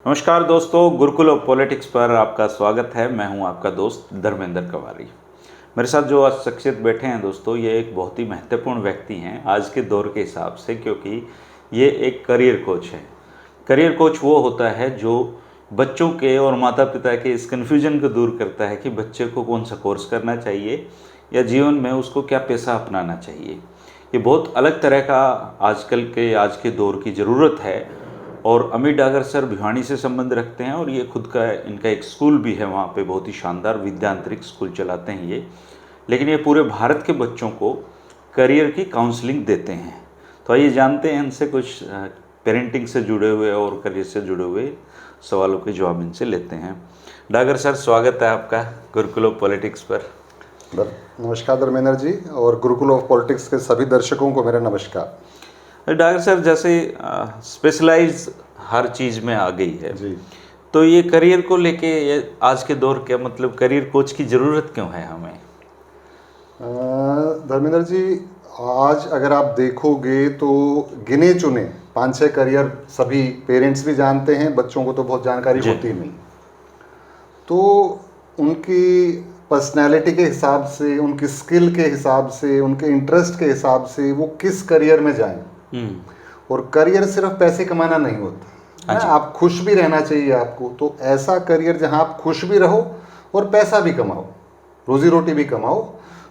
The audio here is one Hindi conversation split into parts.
नमस्कार दोस्तों, गुरुकुल ऑफ पॉलिटिक्स पर आपका स्वागत है। मैं हूं आपका दोस्त धर्मेंद्र कवारी। मेरे साथ जो आज शख्सियत बैठे हैं दोस्तों, ये एक बहुत ही महत्वपूर्ण व्यक्ति हैं आज के दौर के हिसाब से, क्योंकि ये एक करियर कोच है। करियर कोच वो होता है जो बच्चों के और माता पिता के इस कन्फ्यूजन को दूर करता है कि बच्चे को कौन सा कोर्स करना चाहिए या जीवन में उसको क्या पेशा अपनाना चाहिए। ये बहुत अलग तरह का आज के दौर की ज़रूरत है। और अमित डागर सर भिवानी से संबंध रखते हैं और ये खुद का इनका एक स्कूल भी है, वहाँ पे बहुत ही शानदार विद्यांतरिक स्कूल चलाते हैं ये। लेकिन ये पूरे भारत के बच्चों को करियर की काउंसलिंग देते हैं। तो आइए जानते हैं इनसे कुछ पेरेंटिंग से जुड़े हुए और करियर से जुड़े हुए सवालों के जवाब इनसे लेते हैं। डागर सर, स्वागत है आपका गुरुकुल ऑफ पॉलिटिक्स पर। नमस्कार धर्मेंद्र जी, और गुरुकुल ऑफ पॉलिटिक्स के सभी दर्शकों को मेरा नमस्कार। डागर सर, जैसे स्पेशलाइज हर चीज़ में आ गई है जी, तो ये करियर को लेके आज के दौर के मतलब करियर कोच की ज़रूरत क्यों है हमें? धर्मेंद्र जी, आज अगर आप देखोगे तो गिने चुने 5-6 करियर सभी पेरेंट्स भी जानते हैं, बच्चों को तो बहुत जानकारी होती नहीं। तो उनकी पर्सनैलिटी के हिसाब से, उनकी स्किल के हिसाब से, उनके इंटरेस्ट के हिसाब से वो किस करियर में जाएं। और करियर सिर्फ पैसे कमाना नहीं होता है, आप खुश भी रहना चाहिए आपको। तो ऐसा करियर जहां आप खुश भी रहो और पैसा भी कमाओ, रोजी रोटी भी कमाओ,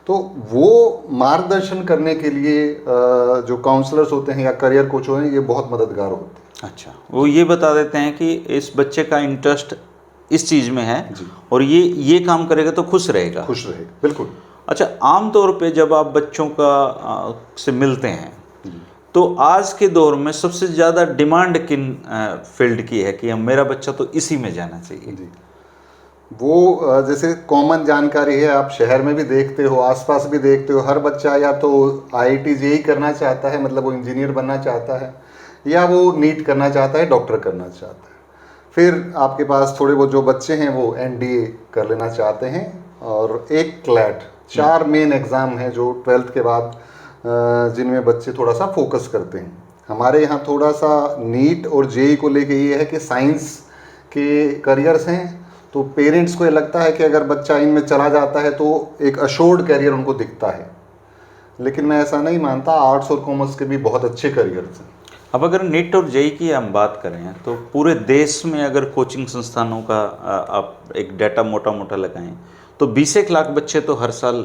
तो वो मार्गदर्शन करने के लिए जो काउंसलर्स होते हैं या करियर कोच होते हैं, ये बहुत मददगार होते हैं। अच्छा, वो ये बता देते हैं कि इस बच्चे का इंटरेस्ट इस चीज़ में है और ये काम करेगा तो खुश रहेगा। बिल्कुल। अच्छा, आम तौर पे जब आप बच्चों का से मिलते हैं तो आज के दौर में सबसे ज़्यादा डिमांड किन फील्ड की है कि मेरा बच्चा तो इसी में जाना चाहिए? जी, वो जैसे कॉमन जानकारी है, आप शहर में भी देखते हो, आसपास भी देखते हो, हर बच्चा या तो IIT JEE करना चाहता है, मतलब वो इंजीनियर बनना चाहता है, या वो नीट करना चाहता है, डॉक्टर करना चाहता है। फिर आपके पास थोड़े बहुत जो बच्चे हैं वो NDA कर लेना चाहते हैं, और एक क्लैट, 4 मेन एग्ज़ाम हैं जो 12th के बाद जिनमें बच्चे थोड़ा सा फोकस करते हैं। हमारे यहाँ थोड़ा सा नीट और JEE को लेके ये है कि साइंस के करियर्स हैं, तो पेरेंट्स को ये लगता है कि अगर बच्चा इनमें चला जाता है तो एक अश्योर्ड करियर उनको दिखता है। लेकिन मैं ऐसा नहीं मानता, आर्ट्स और कॉमर्स के भी बहुत अच्छे करियर्स हैं। अब अगर नीट और JEE की हम बात करें तो पूरे देश में अगर कोचिंग संस्थानों का आप एक डाटा मोटा मोटा लगाएं तो 20 लाख बच्चे तो हर साल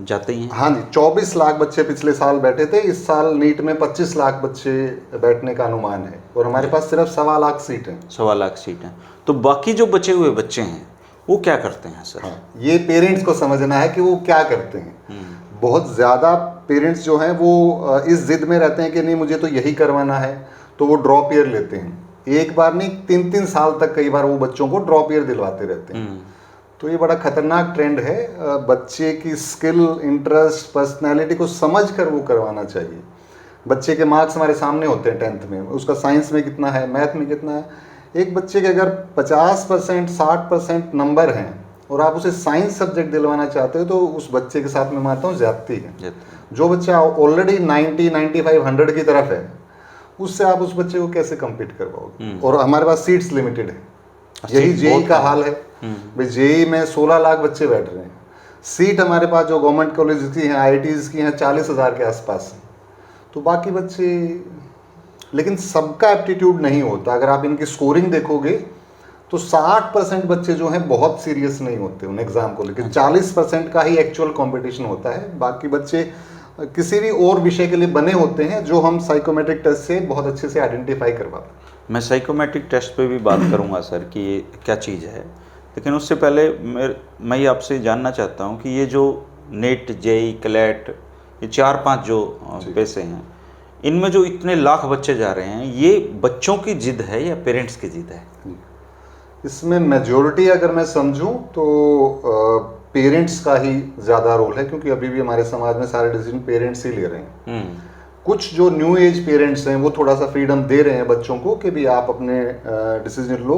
जाते ही हैं। हाँ जी, 24 लाख बच्चे पिछले साल बैठे थे। इस साल नीट में 25 लाख बच्चे बैठने का अनुमान है, और हमारे पास सिर्फ 1.25 लाख सीट हैं। 1.25 लाख सीट हैं। तो बाकी जो बचे हुए बच्चे हैं वो क्या करते हैं सर? हाँ, ये पेरेंट्स को समझना है कि वो क्या करते हैं। बहुत ज़्यादा पेरेंट्स जो हैं वो इस जिद में रहते हैं कि नहीं मुझे तो यही करवाना है, तो वो ड्रॉप ईयर लेते हैं। एक बार नहीं, 3-3 साल तक कई बार वो बच्चों को ड्रॉप ईयर दिलवाते रहते हैं। तो ये बड़ा खतरनाक ट्रेंड है। बच्चे की स्किल, इंटरेस्ट, पर्सनैलिटी को समझ कर वो करवाना चाहिए। बच्चे के मार्क्स हमारे सामने होते हैं 10th में, उसका साइंस में कितना है, मैथ में कितना है। एक बच्चे के अगर 50%, 60% नंबर हैं और आप उसे साइंस सब्जेक्ट दिलवाना चाहते हो, तो उस बच्चे के साथ मैं मानता हूँ ज्यादती है। जो बच्चा ऑलरेडी 90, 95, 100 की तरफ है, उससे आप उस बच्चे को कैसे कम्पीट करवाओगे? और हमारे पास सीट्स लिमिटेड है। यही JEE का हाल है भाई। JEE में 16 लाख बच्चे बैठ रहे हैं। सीट हमारे पास जो गवर्नमेंट कॉलेज की हैं, IITs की हैं, 40,000 के आसपास हैं। तो बाकी बच्चे, लेकिन सबका एप्टीट्यूड नहीं होता। अगर आप इनकी स्कोरिंग देखोगे तो 60% बच्चे जो हैं बहुत सीरियस नहीं होते उन एग्ज़ाम को लेकर। 40% का ही एक्चुअल कंपटीशन होता है। बाकी बच्चे किसी भी और विषय के लिए बने होते हैं, जो हम साइकोमेट्रिक टेस्ट से बहुत अच्छे से आइडेंटिफाई करवाते हैं। मैं साइकोमेट्रिक टेस्ट पे भी बात करूंगा सर कि ये क्या चीज़ है, लेकिन उससे पहले मैं ये आपसे जानना चाहता हूँ कि ये जो नीट, JEE, क्लैट, ये 4-5 जो पैसे हैं, इनमें जो इतने लाख बच्चे जा रहे हैं, ये बच्चों की जिद है या पेरेंट्स की जिद है? इसमें मेजॉरिटी अगर मैं समझूं तो पेरेंट्स का ही ज़्यादा रोल है, क्योंकि अभी भी हमारे समाज में सारे डिसीजन पेरेंट्स ही ले रहे हैं। कुछ जो न्यू एज पेरेंट्स हैं वो थोड़ा सा फ्रीडम दे रहे हैं बच्चों को कि भी आप अपने डिसीजन लो,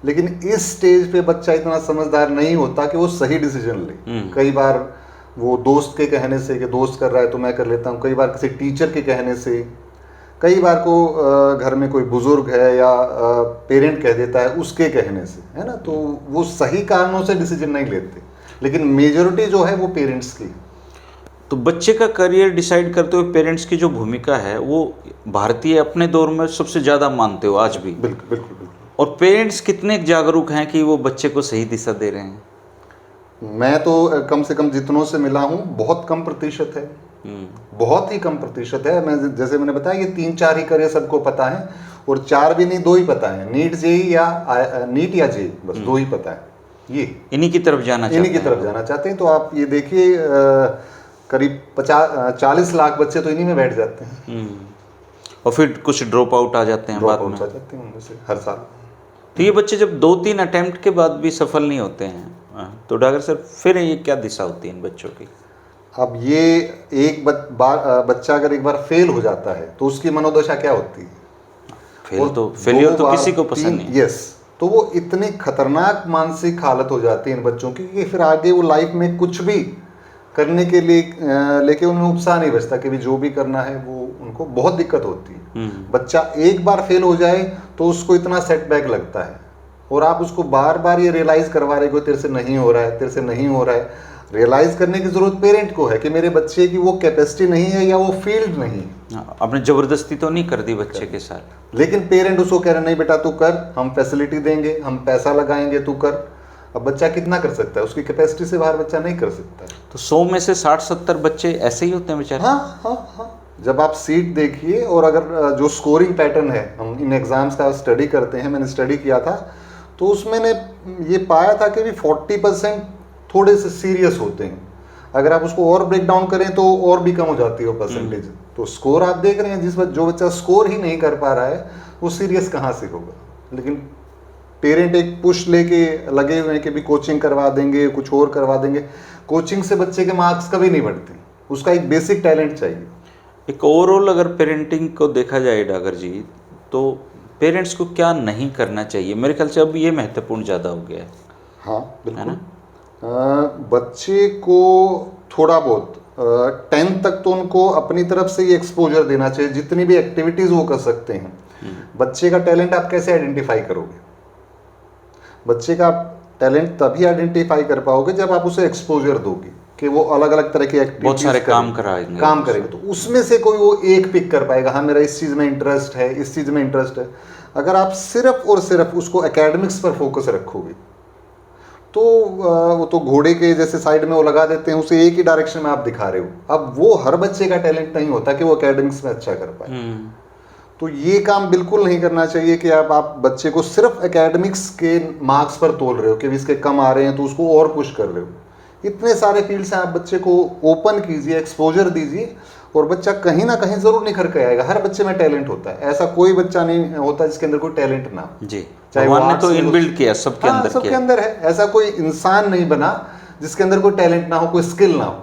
लेकिन इस स्टेज पे बच्चा इतना समझदार नहीं होता कि वो सही डिसीजन ले। कई बार वो दोस्त के कहने से कि दोस्त कर रहा है तो मैं कर लेता हूँ, कई बार किसी टीचर के कहने से, कई बार को घर में कोई बुजुर्ग है या पेरेंट कह देता है उसके कहने से, है ना, तो वो सही कारणों से डिसीजन नहीं लेते, लेकिन मेजोरिटी जो है वो पेरेंट्स की। तो बच्चे का करियर डिसाइड करते हुए पेरेंट्स की जो भूमिका है वो भारतीय अपने दौर में सबसे ज़्यादा मानते हो आज भी। बिल्कुल बिल्कुल बिल्कुल। और पेरेंट्स कितने जागरूक हैं कि वो बच्चे को सही दिशा दे रहे हैं? मैं तो कम से कम जितनों से मिला हूँ बहुत कम प्रतिशत है, बहुत ही कम प्रतिशत है। मैं जैसे मैंने बताया, ये 3-4 ही करियर सबको पता है, और 4 भी नहीं, 2 ही पता है, नीट या जेई, बस 2 ही पता है। ये इन्हीं की तरफ जाना चाहते हैं। तो आप ये देखिए, करीब 40 लाख बच्चे तो इन्हीं में बैठ जाते हैं, और फिर कुछ ड्रॉप आउट आ जाते हैं बाद में, उनमें से हर साल। तो ये बच्चे जब 2-3 अटेम्प्ट के बाद भी सफल नहीं होते हैं, तो डॉक्टर सर फिर ये क्या दिशा होती है इन बच्चों की? अब ये एक बच्चा अगर एक बार फेल हो जाता है तो उसकी मनोदशा क्या होती है? फेलियर तो किसी को पसंद नहीं। यस, तो वो इतनी खतरनाक मानसिक हालत हो जाती है इन बच्चों की कि फिर आगे वो लाइफ में कुछ भी करने के लिए लेके उनमें उत्साह नहीं बचता कि भी जो भी करना है वो उनको बहुत दिक्कत होती है। बच्चा एक बार फेल हो जाए तो उसको इतना सेटबैक लगता है, और आप उसको बार बार ये रियलाइज करवा रहे हो तेरे से नहीं हो रहा है, तेरे से नहीं हो रहा है। रियलाइज करने की जरूरत पेरेंट को है कि मेरे बच्चे की वो कैपेसिटी नहीं है या वो फील्ड नहीं है। आपने जबरदस्ती तो नहीं कर दी बच्चे के साथ, लेकिन पेरेंट उसको कह रहे नहीं बेटा तू कर, हम फैसिलिटी देंगे, हम पैसा लगाएंगे, तू कर। अब बच्चा कितना कर सकता है? उसकी कैपेसिटी से बाहर बच्चा नहीं कर सकता। तो 100 में से 60-70 बच्चे ऐसे ही होते हैं बेचारे। हाँ। जब आप सीट देखिए, और अगर जो स्कोरिंग पैटर्न है, हम इन एग्जाम्स का स्टडी करते हैं, मैंने स्टडी किया था, तो उसमें ने ये पाया था कि भी 40% थोड़े से सीरियस होते हैं। अगर आप उसको और ब्रेक डाउन करें तो और भी कम हो जाती है वो परसेंटेज। तो स्कोर आप देख रहे हैं, जो बच्चा स्कोर ही नहीं कर पा रहा है वो सीरियस कहाँ से होगा? लेकिन पेरेंट एक पुश लेके लगे हुए हैं कि भी कोचिंग करवा देंगे, कुछ और करवा देंगे। कोचिंग से बच्चे के मार्क्स कभी नहीं बढ़ते, उसका एक बेसिक टैलेंट चाहिए। एक ओवरऑल अगर पेरेंटिंग को देखा जाए डागर जी, तो पेरेंट्स को क्या नहीं करना चाहिए? मेरे ख्याल से अब ये महत्वपूर्ण ज़्यादा हो गया है। हाँ बिल्कुल। बच्चे को थोड़ा बहुत 10th तक तो उनको अपनी तरफ से ये एक्सपोजर देना चाहिए, जितनी भी एक्टिविटीज़ वो कर सकते हैं। बच्चे का टैलेंट आप कैसे आइडेंटिफाई करोगे? बच्चे का टैलेंट तभी आइडेंटिफाई कर पाओगे जब आप उसे एक्सपोजर दोगे कि वो अलग अलग तरह की एक्टिविटीज, बहुत सारे काम करेंगे, तो उसमें से कोई वो एक पिक कर पाएगा, हाँ मेरा इस चीज़ में इंटरेस्ट है, इस चीज़ में इंटरेस्ट है। अगर आप सिर्फ और सिर्फ उसको एकेडमिक्स पर फोकस रखोगे तो वो तो घोड़े के जैसे साइड में वो लगा देते हैं, उसे एक ही डायरेक्शन में आप दिखा रहे हो। अब वो हर बच्चे का टैलेंट नहीं होता कि वो एकेडमिक्स में अच्छा कर पाए। तो ये काम बिल्कुल नहीं करना चाहिए कि आप बच्चे को सिर्फ एकेडमिक्स के मार्क्स पर तोल रहे हो कि इसके कम आ रहे हैं तो उसको और पुश कर रहे हो। इतने सारे फील्ड्स हैं, आप बच्चे को ओपन कीजिए, एक्सपोजर दीजिए, और बच्चा कहीं ना कहीं जरूर निखर के आएगा। हर बच्चे में टैलेंट होता है, ऐसा कोई बच्चा नहीं होता जिसके अंदर कोई टैलेंट ना हो। जी, भगवान ने तो इनबिल्ट किया सबके अंदर, सबके अंदर है। ऐसा कोई इंसान नहीं बना जिसके अंदर कोई टैलेंट ना हो, कोई स्किल ना हो,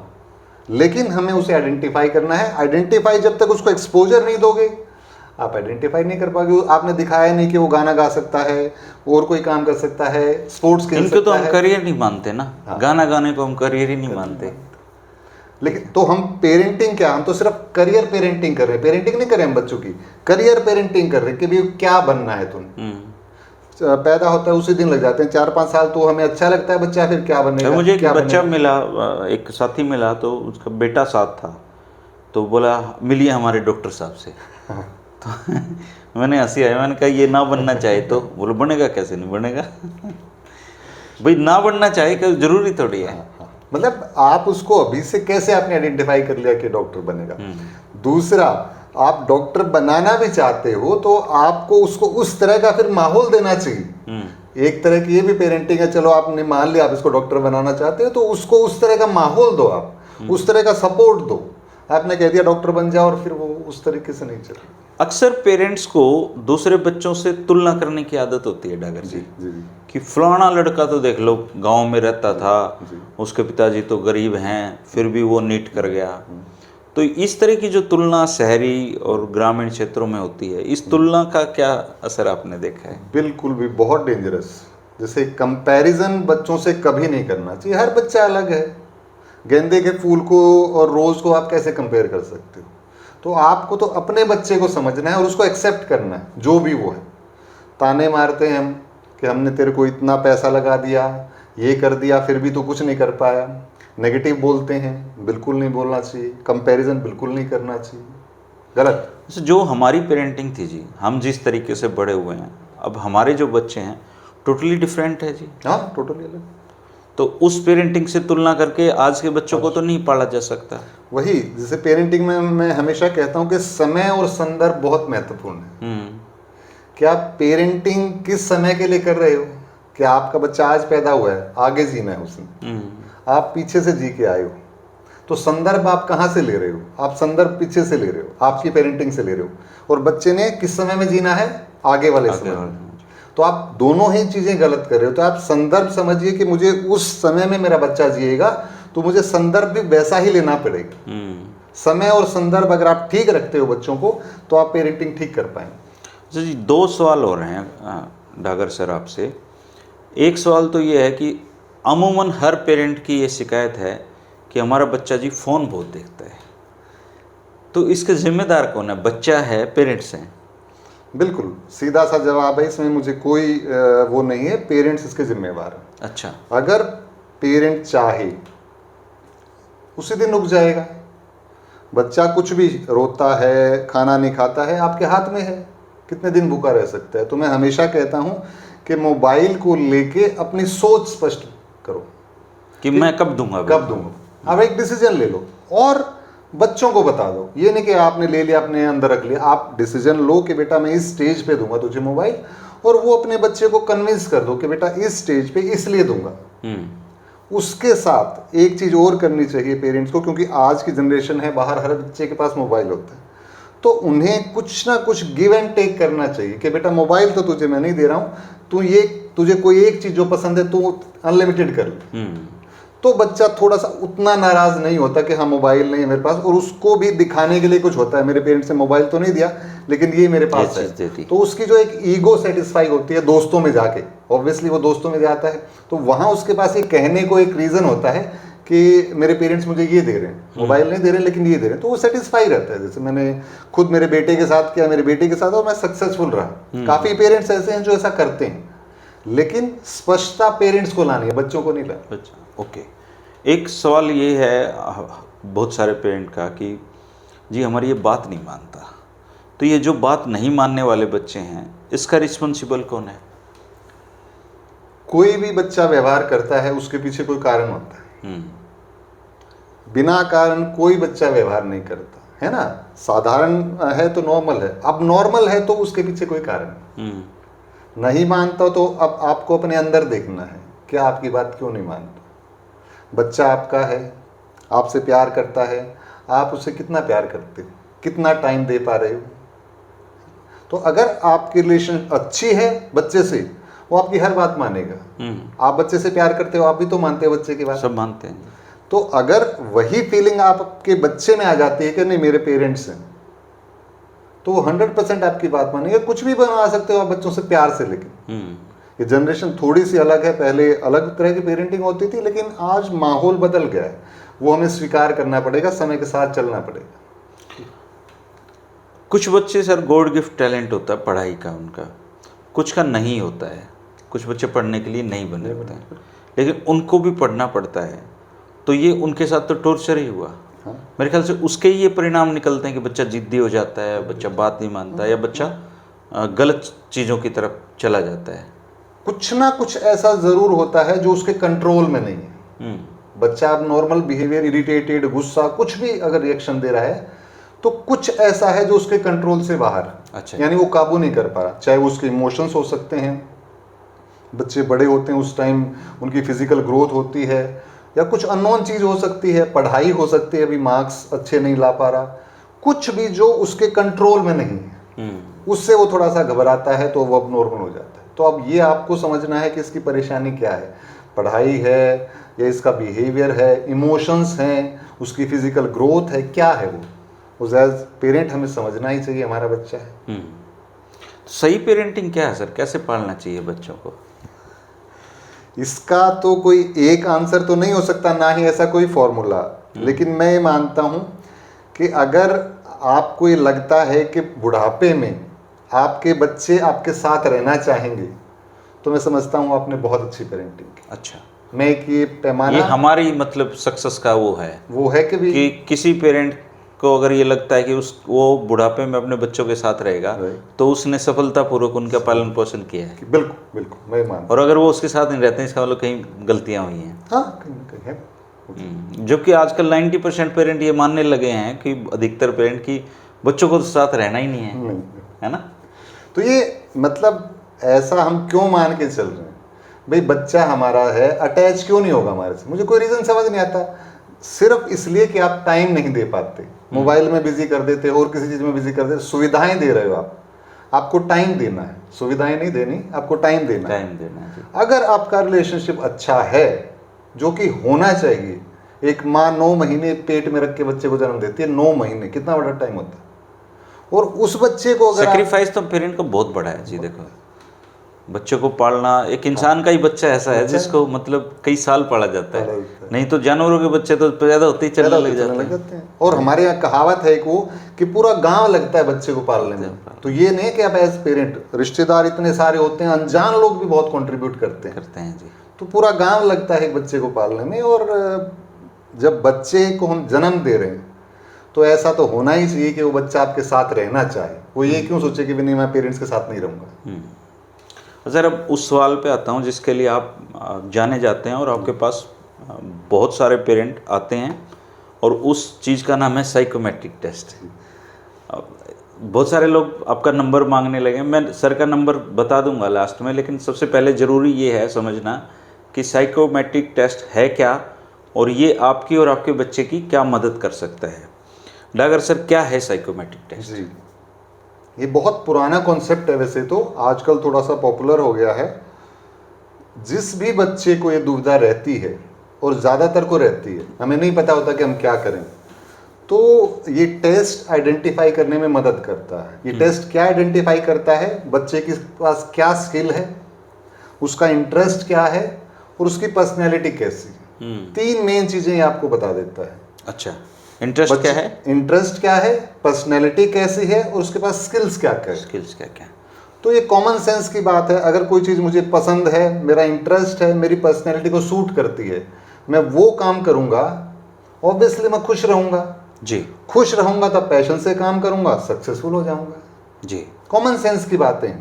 लेकिन हमें उसे आइडेंटिफाई करना है। आइडेंटिफाई जब तक उसको एक्सपोजर नहीं दोगे आप आइडेंटिफाई नहीं कर पाओगे। आपने दिखाया नहीं कि वो गाना गा सकता है और कोई काम कर सकता है, स्पोर्ट्स खेल सकता है। इनको तो हम करियर नहीं मानते ना। हाँ। गाना गाने को हम करियर ही नहीं मानते। लेकिन तो हम पेरेंटिंग क्या, हम तो सिर्फ करियर पेरेंटिंग कर रहे हैं। पेरेंटिंग नहीं कर रहे हम बच्चों की, करियर पेरेंटिंग कर रहे हैं कि भी क्या बनना है तुम। पैदा होता है उसी दिन लग जाते हैं 4-5 साल, तो हमें अच्छा लगता है बच्चा फिर क्या बनेगा। मुझे एक बच्चा मिला, एक साथी मिला, तो उसका बेटा साथ था, तो बोला मिलिए हमारे डॉक्टर साहब से। तो मैंने हंसी आई, मैंने कहा ये ना बनना चाहे तो? बोलो बनेगा कैसे नहीं बनेगा। भाई ना बनना चाहे क्या जरूरी थोड़ी है। मतलब आप उसको अभी से कैसे आपने आइडेंटिफाई कर लिया कि डॉक्टर बनेगा। दूसरा, आप डॉक्टर बनाना भी चाहते हो तो आपको उसको उस तरह का फिर माहौल देना चाहिए। एक तरह की ये भी पेरेंटिंग है, चलो आपने मान लिया आप इसको डॉक्टर बनाना चाहते हो तो उसको उस तरह का माहौल दो, आप उस तरह का सपोर्ट दो। आपने कह दिया डॉक्टर बन जाओ और फिर वो उस तरीके से नहीं चले। अक्सर पेरेंट्स को दूसरे बच्चों से तुलना करने की आदत होती है डागर जी, कि फलाना लड़का तो देख लो गांव में रहता था, उसके पिताजी तो गरीब हैं, फिर भी वो नीट कर गया। तो इस तरह की जो तुलना शहरी और ग्रामीण क्षेत्रों में होती है, इस तुलना का क्या असर आपने देखा है? बिल्कुल भी बहुत डेंजरस। जैसे कंपैरिजन बच्चों से कभी नहीं करना चाहिए। हर बच्चा अलग है। गेंदे के फूल को और रोज को आप कैसे कंपेयर कर सकते हो? तो आपको तो अपने बच्चे को समझना है और उसको एक्सेप्ट करना है जो भी वो है। ताने मारते हैं हम कि हमने तेरे को इतना पैसा लगा दिया, ये कर दिया, फिर भी तो कुछ नहीं कर पाया। नेगेटिव बोलते हैं, बिल्कुल नहीं बोलना चाहिए। कंपैरिजन बिल्कुल नहीं करना चाहिए, गलत। जो हमारी पेरेंटिंग थी जी, हम जिस तरीके से बड़े हुए हैं, अब हमारे जो बच्चे हैं टोटली डिफरेंट है जी। हाँ, टोटली अलग। तो उस पेरेंटिंग से तुलना करके आज के बच्चों को तो नहीं पाला जा सकता। वही, जैसे पेरेंटिंग में मैं हमेशा कहता हूँ कि समय और संदर्भ बहुत महत्वपूर्ण है। कि आप पेरेंटिंग किस समय के लिए कर रहे हो? कि आपका बच्चा आज पैदा हुआ है, आगे जीना है उसने, आप पीछे से जी के आए हो, तो संदर्भ आप कहाँ से ले रहे हो? आप संदर्भ पीछे से ले रहे हो, आपकी पेरेंटिंग से ले रहे हो। और बच्चे ने किस समय में जीना है? आगे वाले समय में। तो आप दोनों ही चीजें गलत कर रहे हो। तो आप संदर्भ समझिए कि मुझे उस समय में मेरा बच्चा जिएगा, तो मुझे संदर्भ भी वैसा ही लेना पड़ेगा। समय और संदर्भ अगर आप ठीक रखते हो बच्चों को, तो आप पेरेंटिंग ठीक कर पाएंगे। जी, 2 सवाल हो रहे हैं डागर सर आपसे। एक सवाल तो ये है कि अमूमन हर पेरेंट की ये शिकायत है कि हमारा बच्चा जी फ़ोन बहुत देखता है, तो इसके जिम्मेदार कौन है? बच्चा है, पेरेंट्स हैं? बिल्कुल सीधा सा जवाब है इसमें, मुझे कोई वो नहीं है। पेरेंट्स इसके जिम्मेवार हैं। अच्छा। अगर पेरेंट चाहे उसी दिन रुक जाएगा। बच्चा कुछ भी रोता है, खाना नहीं खाता है, आपके हाथ में है, कितने दिन भूखा रह सकता है। तो मैं हमेशा कहता हूं कि मोबाइल को लेके अपनी सोच स्पष्ट करो कि मैं कब दूंगा, कब दूंगा। अब एक डिसीजन ले लो और बच्चों को बता दो। ये नहीं कि आपने ले लिया, अपने अंदर रख लिया। आप डिसीजन लो कि बेटा मैं इस स्टेज पे दूंगा तुझे मोबाइल, और वो अपने बच्चे को कन्विंस कर दो कि बेटा इस स्टेज पे इसलिए दूंगा। उसके साथ एक चीज और करनी चाहिए पेरेंट्स को, क्योंकि आज की जनरेशन है, बाहर हर बच्चे के पास मोबाइल होता है, तो उन्हें कुछ ना कुछ गिव एंड टेक करना चाहिए कि बेटा मोबाइल तो तुझे मैं नहीं दे रहा हूँ, तुझे कोई एक चीज जो पसंद है तू अनलिमिटेड कर ले। तो बच्चा थोड़ा सा उतना नाराज नहीं होता कि हाँ मोबाइल नहीं है मेरे पास, और उसको भी दिखाने के लिए कुछ होता है, मेरे पेरेंट्स ने मोबाइल तो नहीं दिया लेकिन ये मेरे पास है। तो उसकी जो एक ईगो सेटिस्फाई होती है दोस्तों में जाके, ऑब्वियसली वो दोस्तों में जाता है, तो वहां उसके पास ये कहने को एक रीजन होता है कि मेरे पेरेंट्स मुझे ये दे रहे हैं, मोबाइल नहीं दे रहे लेकिन ये दे रहे हैं, तो वो सेटिस्फाई रहता है। जैसे मैंने खुद मेरे बेटे के साथ किया, मेरे बेटे के साथ, और मैं सक्सेसफुल रहा। काफी पेरेंट्स ऐसे हैं जो ऐसा करते हैं, लेकिन स्पष्टता पेरेंट्स को लानी है, बच्चों को नहीं लानी। अच्छा, ओके। एक सवाल ये है बहुत सारे पेरेंट का कि जी हमारी ये बात नहीं मानता, तो ये जो बात नहीं मानने वाले बच्चे हैं, इसका रिस्पॉन्सिबल कौन है? कोई भी बच्चा व्यवहार करता है उसके पीछे कोई कारण होता है। बिना कारण कोई बच्चा व्यवहार नहीं करता है ना। साधारण है तो नॉर्मल है, अब नॉर्मल है तो उसके पीछे कोई कारण नहीं मानता, तो अब आपको अपने अंदर देखना है कि आपकी बात क्यों नहीं मानता। बच्चा आपका है, आपसे प्यार करता है, आप उसे कितना प्यार करते हो, कितना टाइम दे पा रहे हो। तो अगर आपकी रिलेशन अच्छी है बच्चे से, वो आपकी हर बात मानेगा। आप बच्चे से प्यार करते हो, आप भी तो मानते हो बच्चे की बात। सब मानते हैं। तो अगर वही फीलिंग आपके बच्चे में आ जाती है कि नहीं मेरे पेरेंट्स हैं, तो वो 100% आपकी बात मानेंगे। कुछ भी बनवा सकते हो आप बच्चों से प्यार से, लेकिन ये जनरेशन थोड़ी सी अलग है। पहले अलग तरह की पेरेंटिंग होती थी, लेकिन आज माहौल बदल गया है, वो हमें स्वीकार करना पड़ेगा, समय के साथ चलना पड़ेगा। कुछ बच्चे सर गॉड गिफ्ट टैलेंट होता है पढ़ाई का उनका, कुछ का नहीं होता है। कुछ बच्चे पढ़ने के लिए नहीं बने होते हैं, लेकिन उनको भी पढ़ना पड़ता है, तो ये उनके साथ तो टॉर्चर ही हुआ। हाँ। मेरे ख्याल से उसके ये परिणाम निकलते हैं कि बच्चा जिद्दी हो जाता है, बच्चा बात नहीं मानता, या बच्चा गलत चीज़ों की तरफ चला जाता है। कुछ ना कुछ ऐसा जरूर होता है जो उसके कंट्रोल में नहीं है। बच्चा अब नॉर्मल बिहेवियर, इरिटेटेड, गुस्सा, कुछ भी अगर रिएक्शन दे रहा है, तो कुछ ऐसा है जो उसके कंट्रोल से बाहर। अच्छा। यानी वो काबू नहीं कर पा रहा। चाहे वो उसके इमोशंस हो सकते हैं, बच्चे बड़े होते हैं उस टाइम उनकी फिजिकल ग्रोथ होती है, या कुछ अननोन चीज हो सकती है, पढ़ाई हो सकती है, अभी मार्क्स अच्छे नहीं ला पा रहा, कुछ भी जो उसके कंट्रोल में नहीं है, उससे वो थोड़ा सा घबराता है, तो वो अब नॉर्मल हो जाता है। तो अब ये आपको समझना है कि इसकी परेशानी क्या है, पढ़ाई है या इसका बिहेवियर है, इमोशंस हैं, उसकी फिजिकल ग्रोथ है, क्या है वो एज पेरेंट हमें समझना ही चाहिए हमारा बच्चा है। सही पेरेंटिंग क्या है सर, कैसे पालना चाहिए बच्चों को? इसका तो कोई एक आंसर तो नहीं हो सकता, ना ही ऐसा कोई फॉर्मूला, लेकिन मैं ये मानता हूं कि अगर आपको ये लगता है कि बुढ़ापे में आपके बच्चे आपके साथ रहना चाहेंगे, तो मैं समझता हूँ आपने बहुत अच्छी पेरेंटिंग की। अच्छा, मैं एक ये पैमाना, ये हमारी मतलब सक्सेस का वो है कि भी कि किसी पेरेंट को अगर ये लगता है कि वो बुढ़ापे में अपने बच्चों के साथ रहेगा, तो उसने सफलतापूर्वक उनका पालन पोषण किया है। बिल्कुल बिल्कुल मैं मानता और अगर वो उसके साथ नहीं रहते हैं, इसका मतलब कहीं गलतियां हुई हैं। हाँ, कहीं ना कहीं है। जबकि आजकल 90% पेरेंट ये मानने लगे हैं कि अधिकतर पेरेंट की बच्चों को साथ रहना ही नहीं है, नहीं, है ना। तो ये मतलब ऐसा हम क्यों मान के चल रहे हैं भाई, बच्चा हमारा है, अटैच क्यों नहीं होगा हमारे से? मुझे कोई रीज़न समझ नहीं आता। सिर्फ इसलिए कि आप टाइम नहीं दे पाते, मोबाइल में बिजी कर देते हो और किसी चीज़ में बिजी कर देते, सुविधाएं दे रहे हो आप, आपको टाइम देना है, सुविधाएं नहीं देनी, आपको टाइम देना है। अगर आपका रिलेशनशिप अच्छा है, जो कि होना चाहिए, एक माँ 9 महीने पेट में रख के बच्चे को जन्म देती है, 9 महीने कितना बड़ा टाइम होता है, और उस बच्चे को अगर सेक्रीफाइस तो पेरेंट का बहुत बड़ा है जी। देखो, बच्चे को पालना, एक इंसान का ही बच्चा ऐसा है जिसको मतलब कई साल पाला जाता है, नहीं तो जानवरों के बच्चे तो पैदा होते ही चलने लग जाते हैं। और हमारे यहाँ कहावत है एक वो कि पूरा गांव लगता है बच्चे को पालने में। तो ये नहीं कि आप एज पेरेंट, रिश्तेदार इतने सारे होते हैं, अनजान लोग भी बहुत कंट्रीब्यूट करते हैं जी। तो पूरा गांव लगता है एक बच्चे को पालने में। और जब बच्चे को हम जन्म दे रहे हैं तो ऐसा तो होना ही चाहिए कि वो बच्चा आपके साथ रहना चाहे, वो ये क्यों सोचे कि नहीं मैं पेरेंट्स के साथ नहीं रहूँगा। सर, अब उस सवाल पे आता हूँ जिसके लिए आप जाने जाते हैं और आपके पास बहुत सारे पेरेंट आते हैं, और उस चीज़ का नाम है साइकोमेट्रिक टेस्ट। बहुत सारे लोग आपका नंबर मांगने लगे, मैं सर का नंबर बता दूंगा लास्ट में, लेकिन सबसे पहले ज़रूरी ये है समझना कि साइकोमेट्रिक टेस्ट है क्या, और ये आपकी और आपके बच्चे की क्या मदद कर सकता है। डागर सर, क्या है साइकोमेट्रिक टेस्ट? जी, ये बहुत पुराना कॉन्सेप्ट है, वैसे तो आजकल थोड़ा सा पॉपुलर हो गया है। जिस भी बच्चे को ये दुविधा रहती है, और ज़्यादातर को रहती है, हमें नहीं पता होता कि हम क्या करें, तो ये टेस्ट आइडेंटिफाई करने में मदद करता है। ये टेस्ट क्या आइडेंटिफाई करता है? बच्चे के पास क्या स्किल है, उसका इंटरेस्ट क्या है, और उसकी पर्सनैलिटी कैसी है। 3 मेन चीज़ें ये आपको बता देता है। अच्छा, इंटरेस्ट क्या है, इंटरेस्ट क्या है, पर्सनैलिटी कैसी है, और उसके पास स्किल्स क्या क्या है। स्किल्स क्या क्या। तो ये कॉमन सेंस की बात है। अगर कोई चीज़ मुझे पसंद है, मेरा इंटरेस्ट है, मेरी पर्सनैलिटी को सूट करती है, मैं वो काम करूँगा, ऑब्वियसली मैं खुश रहूँगा जी। खुश रहूँगा तब पैशन से काम करूँगा, सक्सेसफुल हो जाऊँगा जी। कॉमन सेंस की बातें।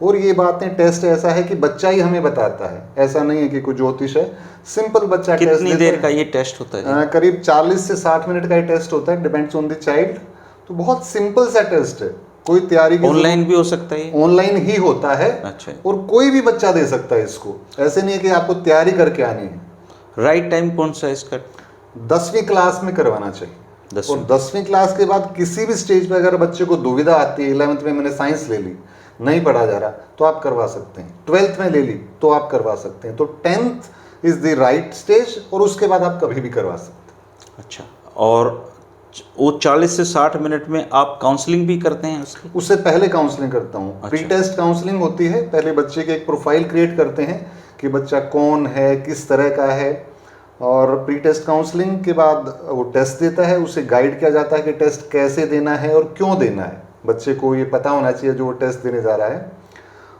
और ये बातें टेस्ट ऐसा है कि बच्चा ही हमें बताता है, ऐसा नहीं है कि कोई ज्योतिष है। सिंपल बच्चा टेस्ट। कितनी देर का ये टेस्ट होता है? करीब 40 से 60 मिनट का ये टेस्ट होता है, डिपेंड्स ऑन द चाइल्ड। तो बहुत सिंपल सा टेस्ट है, कोई तैयारी की, ऑनलाइन भी हो सकता है, ऑनलाइन ही होता है। अच्छा। और कोई भी बच्चा दे सकता है इसको, ऐसे नहीं है कि आपको तैयारी करके आनी है। राइट टाइम कौन सा है इसका? 10वीं क्लास में करवाना चाहिए। और 10वीं क्लास के बाद किसी भी स्टेज पे अगर बच्चे को दुविधा आती है, 11th में मैंने साइंस ले ली, नहीं पढ़ा जा रहा, तो आप करवा सकते हैं। 12th में ले ली तो आप करवा सकते हैं। तो 10th is the right stage, और उसके बाद आप कभी भी करवा सकते हैं। अच्छा, और वो 40 से 60 मिनट में आप काउंसलिंग भी करते हैं उसकी? उससे पहले काउंसलिंग करता हूँ। अच्छा। प्री टेस्ट काउंसलिंग होती है, पहले बच्चे के एक प्रोफाइल क्रिएट करते हैं कि बच्चा कौन है, किस तरह का है, और प्री टेस्ट काउंसलिंग के बाद वो टेस्ट देता है, उसे गाइड किया जाता है कि टेस्ट कैसे देना है और क्यों देना है। बच्चे को ये पता होना चाहिए जो वो टेस्ट देने जा रहा है।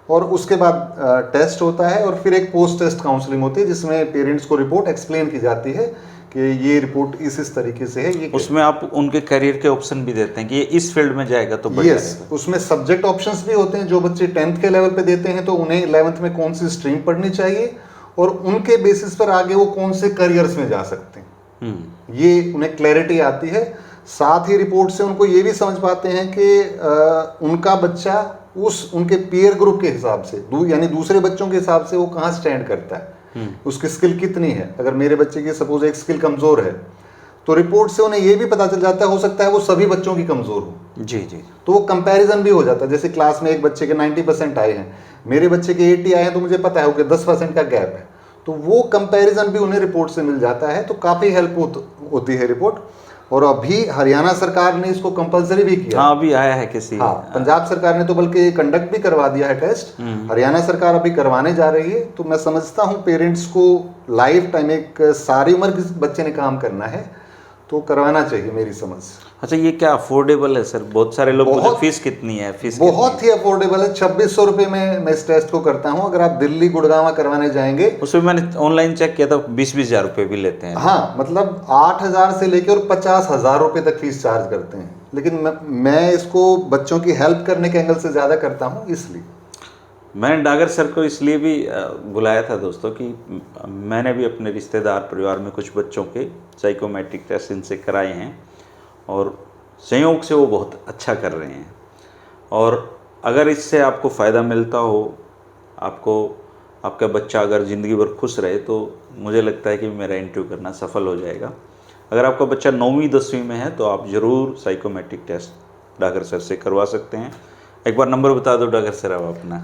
और उसके बाद टेस्ट होता है, और फिर एक पोस्ट टेस्ट काउंसलिंग होती है जिसमें पेरेंट्स को रिपोर्ट एक्सप्लेन की जाती है कि ये रिपोर्ट इस तरीके से है। ये उसमें आप उनके करियर के ऑप्शन भी देते हैं कि ये इस फील्ड में जाएगा तो बढ़िया रहेगा। उसमें सब्जेक्ट ऑप्शंस भी होते हैं। जो बच्चे 10th के लेवल पे देते हैं तो उन्हें 11th में कौन सी स्ट्रीम पढ़नी चाहिए, और उनके बेसिस पर आगे वो कौन से करियर्स में जा सकते हैं, ये उन्हें क्लैरिटी आती है। साथ ही रिपोर्ट से उनको ये भी समझ पाते हैं कि उनका बच्चा उनके पीयर ग्रुप के हिसाब से, यानी दूसरे बच्चों के हिसाब से वो कहाँ स्टैंड करता है, उसकी स्किल कितनी है। अगर मेरे बच्चे की सपोज एक स्किल कमज़ोर है, तो रिपोर्ट से उन्हें ये भी पता चल जाता है, हो सकता है वो सभी बच्चों की कमज़ोर हो। जी जी। तो वो कंपैरिजन भी हो जाता है। जैसे क्लास में एक बच्चे के 90% आए हैं, मेरे बच्चे के 80 आए हैं, तो मुझे पता है कि 10% का गैप है, तो वो कंपैरिजन भी उन्हें रिपोर्ट से मिल जाता है। तो काफ़ी हेल्प होती है रिपोर्ट। और अभी हरियाणा सरकार ने इसको कंपलसरी भी किया। हाँ, अभी आया है किसी। हाँ, पंजाब सरकार ने तो बल्कि कंडक्ट भी करवा दिया है टेस्ट। हरियाणा सरकार अभी करवाने जा रही है। तो मैं समझता हूँ पेरेंट्स को लाइफ टाइम, एक सारी उम्र किस बच्चे ने काम करना है तो करवाना चाहिए, मेरी समझ। अच्छा, ये क्या अफोर्डेबल है सर? बहुत सारे लोग पूछते फीस कितनी है, फीस बहुत ही अफोर्डेबल है। 2600 रुपये में मैं इस टेस्ट को करता हूँ। अगर आप दिल्ली गुड़गांव करवाने जाएंगे, उसमें मैंने ऑनलाइन चेक किया था 20-20 हज़ार रुपये भी लेते हैं। हाँ, मतलब 8000 से लेकर और 50,000 रुपये तक फीस चार्ज करते हैं। लेकिन मैं इसको बच्चों की हेल्प करने के एंगल से ज़्यादा करता हूँ, इसलिए। मैंने डागर सर को इसलिए भी बुलाया था दोस्तों कि मैंने भी अपने रिश्तेदार परिवार में कुछ बच्चों के साइकोमेट्रिक टेस्ट इनसे कराए हैं और संयोग से वो बहुत अच्छा कर रहे हैं। और अगर इससे आपको फ़ायदा मिलता हो, आपका बच्चा अगर ज़िंदगी भर खुश रहे, तो मुझे लगता है कि मेरा इंटरव्यू करना सफल हो जाएगा। अगर आपका बच्चा 9वीं 10वीं में है तो आप ज़रूर साइकोमेट्रिक टेस्ट डागर सर से करवा सकते हैं। एक बार नंबर बता दो डागर सर आप अपना।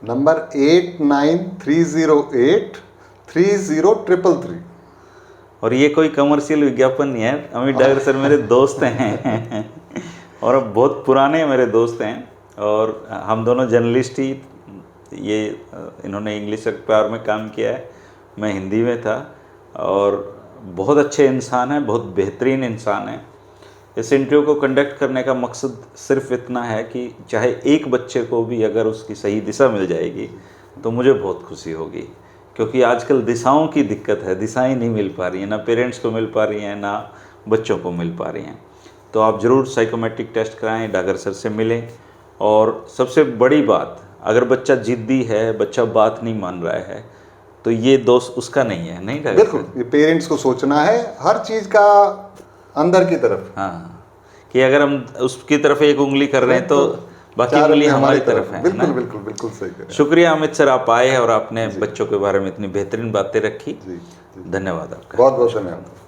नंबर 8930830333। और ये कोई कमर्शियल विज्ञापन नहीं है, अमित डागर सर मेरे दोस्त हैं और बहुत पुराने मेरे दोस्त हैं और हम दोनों जर्नलिस्ट ही। ये इन्होंने इंग्लिश अखबार में काम किया है, मैं हिंदी में था। और बहुत अच्छे इंसान हैं, बहुत बेहतरीन इंसान हैं। इस इंटरव्यू को कंडक्ट करने का मकसद सिर्फ इतना है कि चाहे एक बच्चे को भी अगर उसकी सही दिशा मिल जाएगी तो मुझे बहुत खुशी होगी, क्योंकि आजकल दिशाओं की दिक्कत है, दिशाएं नहीं मिल पा रही हैं, ना पेरेंट्स को मिल पा रही हैं, ना बच्चों को मिल पा रही हैं। तो आप ज़रूर साइकोमेट्रिक टेस्ट कराएं, डागर सर से मिलें। और सबसे बड़ी बात, अगर बच्चा जिद्दी है, बच्चा बात नहीं मान रहा है, तो ये दोष उसका नहीं है। नहीं डागर बिल्कुल, ये पेरेंट्स को सोचना है हर चीज़ का अंदर की तरफ। हाँ, कि अगर हम उसकी तरफ एक उंगली कर रहे हैं तो बाकी उंगली हमारी तरफ है। बिल्कुल बिल्कुल बिल्कुल सही कह रहे हैं। शुक्रिया अमित सर, आप आए और आपने बच्चों के बारे में इतनी बेहतरीन बातें रखी। धन्यवाद आपका। बहुत बहुत धन्यवाद।